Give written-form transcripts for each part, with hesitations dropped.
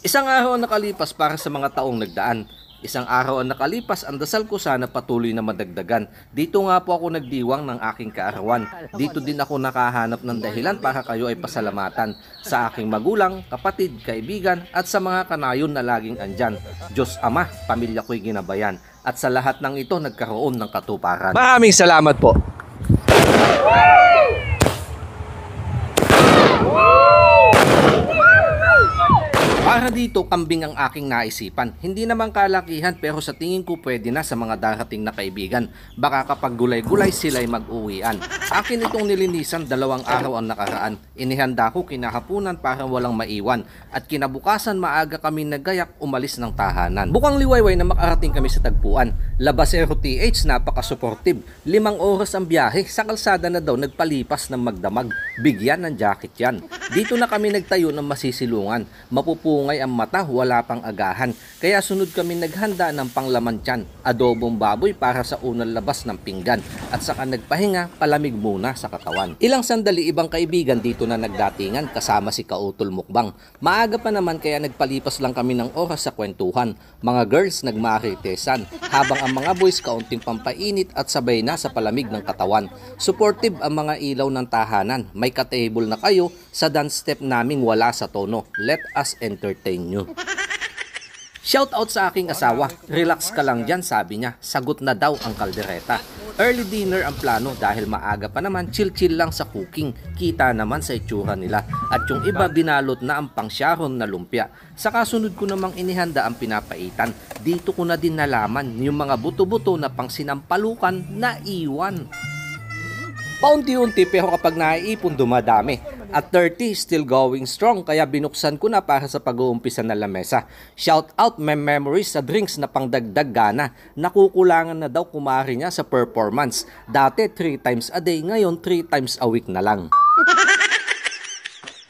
Isang araw ang nakalipas para sa mga taong nagdaan. Isang araw ang nakalipas, ang dasal ko sana patuloy na madagdagan. Dito nga po ako nagdiwang ng aking kaarawan. Dito din ako nakahanap ng dahilan para kayo ay pasalamatan. Sa aking magulang, kapatid, kaibigan, at sa mga kanayon na laging andyan. Diyos Ama, pamilya ko'y ginabayan. At sa lahat ng ito, nagkaroon ng katuparan. Maraming salamat po. Para dito, kambing ang aking naisipan. Hindi naman kalakihan pero sa tingin ko pwede na sa mga darating na kaibigan. Baka kapag gulay-gulay sila'y mag-uwian. Akin itong nilinisan 2 araw ang nakaraan. Inihanda ko kinahapunan para walang maiwan. At kinabukasan maaga kami nagayak umalis ng tahanan. Bukang liwayway na makarating kami sa tagpuan. Labasero TH, napaka-supportive. 5 oras ang biyahe. Sa kalsada na daw nagpalipas ng magdamag. Bigyan ng jacket yan. Dito na kami nagtayo ng masisilungan. Mapupungay ang mata, wala pang agahan. Kaya sunod kami naghanda ng panglaman tiyan. Adobong baboy para sa unang labas ng pinggan. At saka nagpahinga, palamig muna sa katawan. Ilang sandali ibang kaibigan dito na nagdatingan kasama si Kautol Mukbang. Maaga pa naman kaya nagpalipas lang kami ng oras sa kwentuhan. Mga girls nagmaritesan. Habang ang mga boys kaunting pampainit at sabay na sa palamig ng katawan. Supportive ang mga ilaw ng tahanan. May ka-table na kayo. Sa dance step naming wala sa tono. Let us entertain you. Shout out sa aking asawa. Relax ka lang dyan, sabi niya. Sagot na daw ang kaldereta. Early dinner ang plano dahil maaga pa naman, chill-chill lang sa cooking. Kita naman sa itsura nila. At yung iba binalot na ang pangsyahon na lumpia. Sa kasunod ko namang inihanda ang pinapaitan. Dito ko na din nalaman yung mga buto-buto na pang sinampalukan na iwan. Paunti-unti pero kapag naiipon dumadami. At 30 still going strong kaya binuksan ko na para sa pag-uumpisa na lamesa. Shout out my memories sa drinks na pangdagdag gana. Nakukulangan na daw kumari niya sa performance. Dati 3 times a day, ngayon 3 times a week na lang.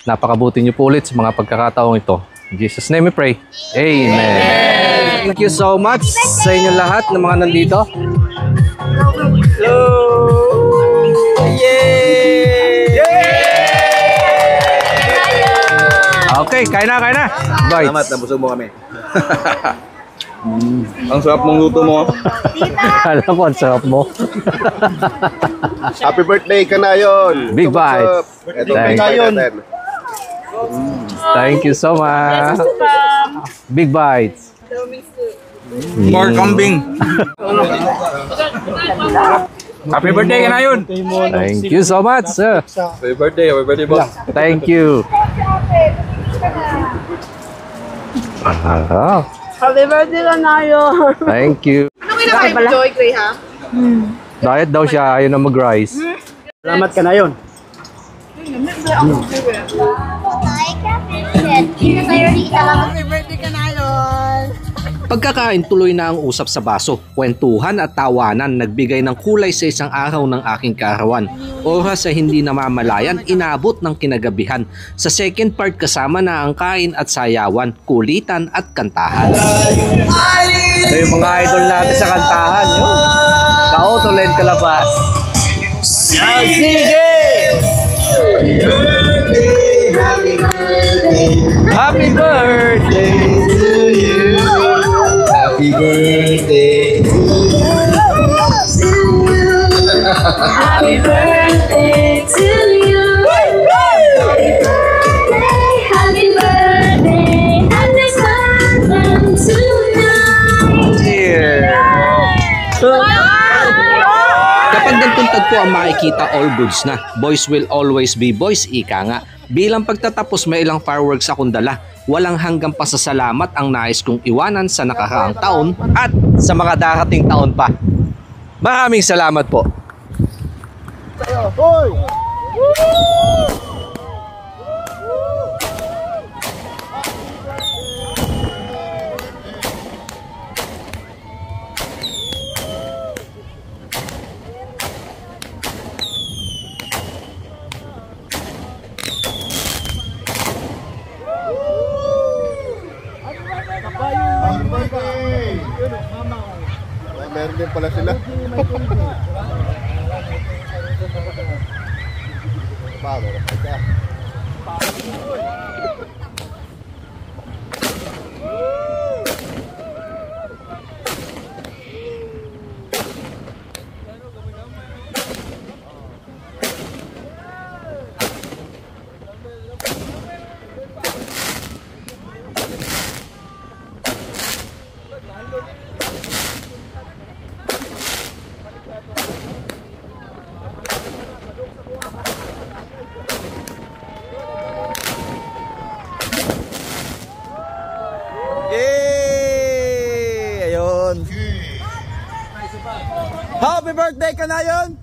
Napakabuti niyo po ulit sa mga pagkakataong ito. In Jesus' name we pray. Amen. Thank you so much sa inyo lahat ng mga nandito. Hello! Yay! Okay, kain na. Bye. Salamat, nabusog mo kami. Ang sarap mong luto mo. Alam ko, ang sarap mo. Happy birthday, Kanayon. Big bites. Ito, Kanayon. Thank you so much. Big bites. More kambing. Happy birthday, Kanayon. Thank you so much, sir. Happy birthday, boss. Thank you. Happy birthday ka na yun. Thank you. Ano kinakain mo, Joy Gray, ha? Diet daw siya, ayaw na mag-rice. Salamat ka na yun. Happy birthday ka na yun. Pagkakain, tuloy na ang usap sa baso. Kwentuhan at tawanan nagbigay ng kulay sa isang araw ng aking kaarawan. Oras sa hindi namamalayan, inabot ng kinagabihan. Sa second part kasama na ang kain at sayawan, kulitan at kantahan. Ito yung mga idol natin sa kantahan. Kautol and Kalabas. Sige! Happy birthday to you. Happy birthday to you. Happy birthday to you. Happy birthday, happy birthday tonight. Yeah. Kapag ganitong tagpo ang makikita, all goods na. Boys will always be boys, ika nga. Bilang pagtatapos may ilang fireworks akong dala. Walang hanggang pasasalamat ang nais kong iwanan sa nakaraang taon at sa mga darating taon pa. Maraming salamat po. Meron din pala sila. Bago na Happy birthday, Kanayon!